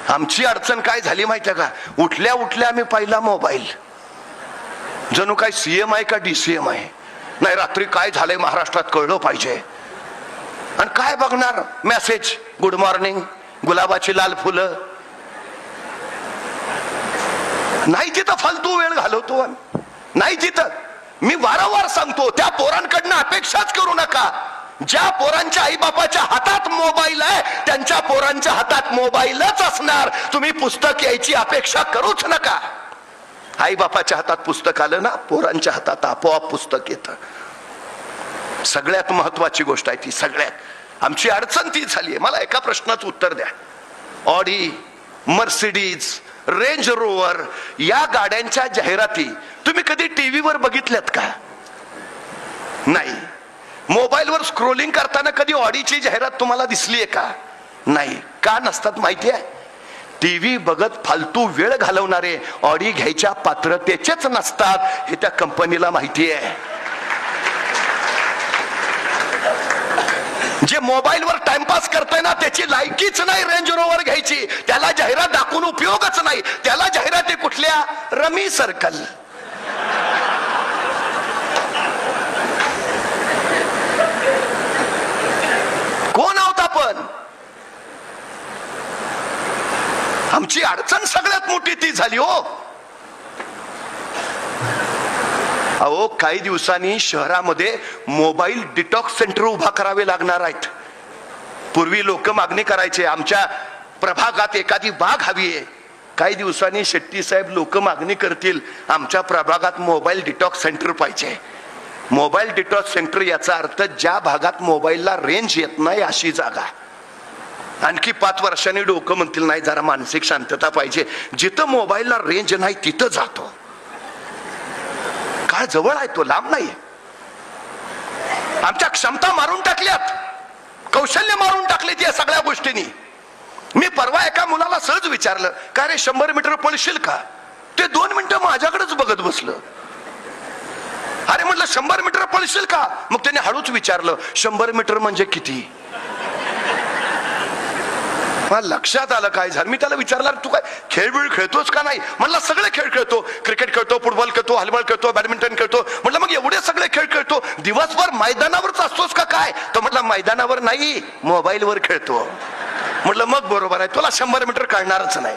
आमची अडचण काय झाली माहितीये का, उठल्या उठल्या आम्ही पाहिला मोबाईल, जणू काय सीएम आहे का डीसीएम आहे. नाही, रात्री काय झालंय महाराष्ट्रात कळलं पाहिजे. आणि काय बघणार, मेसेज गुड मॉर्निंग, गुलाबाची लाल फुलं. नाही तिथं फालतू वेळ घालवतो आम्ही, नाही तिथं. मी वारंवार सांगतो, त्या पोरांकडनं अपेक्षाच करू नका. ज्या पोरांच्या आई बापाच्या हातात मोबाईल आहे त्यांच्या पोरांच्या हातात मोबाईलच असणार. तुम्ही पुस्तक यायची अपेक्षा करूच नका. आई बापाच्या हातात पुस्तक आलं ना, पोरांच्या हातात आपोआप पुस्तक येतं. सगळ्यात महत्वाची गोष्ट आहे ती. सगळ्यात आमची अडचण ती झालीये. मला एका प्रश्नाचं उत्तर द्या. ऑडी, मर्सिडीज, रेंज रोवर या गाड्यांच्या जाहिराती तुम्ही कधी टीव्हीवर बघितल्यात का? नाही. मोबाईलवर स्क्रोलिंग करताना कधी ऑडीची जाहिरात तुम्हाला दिसलीये का? नाही. का नसतात माहिती आहे? टीव्ही बघत फालतू वेळ घालवणारे ऑडी घ्यायच्या पात्रतेचेच नसतात हे त्या कंपनीला माहिती आहे. जे मोबाईलवर टाइमपास करतोय ना त्याची लायकीच नाही रेंज रोवर घ्यायची. त्याला जाहिरात दाखवून उपयोगच नाही. त्याला जाहिराती कुठल्या? Rummy circle. कोण आहोत आपण? आमची अडचण सगळ्यात मोठी ती झाली हो. अहो, काही दिवसांनी शहरामध्ये मोबाईल डिटॉक्स सेंटर उभा करावे लागणार आहेत. पूर्वी लोक मागणी करायचे, आमच्या प्रभागात एखादी बाग हवी आहे. काही दिवसांनी शेट्टी साहेब लोक मागणी करतील, आमच्या प्रभागात मोबाईल डिटॉक्स सेंटर पाहिजे. मोबाईल डिटॉक्स सेंटर याचा अर्थ ज्या भागात मोबाईलला रेंज येत नाही अशी जागा. आणखी 5 वर्षांनी डोकं म्हणतील नाही, जरा मानसिक शांतता पाहिजे, जिथं मोबाईलला रेंज नाही तिथं जातो. काळ जवळ आहे, तो लांब नाही. आमच्या क्षमता मारून टाकल्यात, कौशल्य मारून टाकले या सगळ्या गोष्टींनी. मी परवा एका मुलाला सहज विचारलं, का रे 100 मीटर पळशील का? ते 2 मिनिटं माझ्याकडेच बघत बसलं. अरे म्हटलं 100 मीटर पळशील का? मग त्याने हळूच विचारलं, 100 मीटर म्हणजे किती? मला लक्षात आलं काय झालं. मी त्याला विचारलं, तू काय खेळ खेळतोस का? नाही. म्हणला सगळे खेळ खेळतो, क्रिकेट खेळतो, फुटबॉल खेळतो, हॉलीबॉल खेळतो, बॅडमिंटन खेळतो. म्हटलं मग एवढे सगळे खेळ खेळतो, दिवसभर मैदानावरच असतोस का काय? तो म्हटला मैदानावर नाही, मोबाईलवर खेळतो. म्हटलं मग बरोबर आहे, तुला 100 मीटर काढणारच नाही.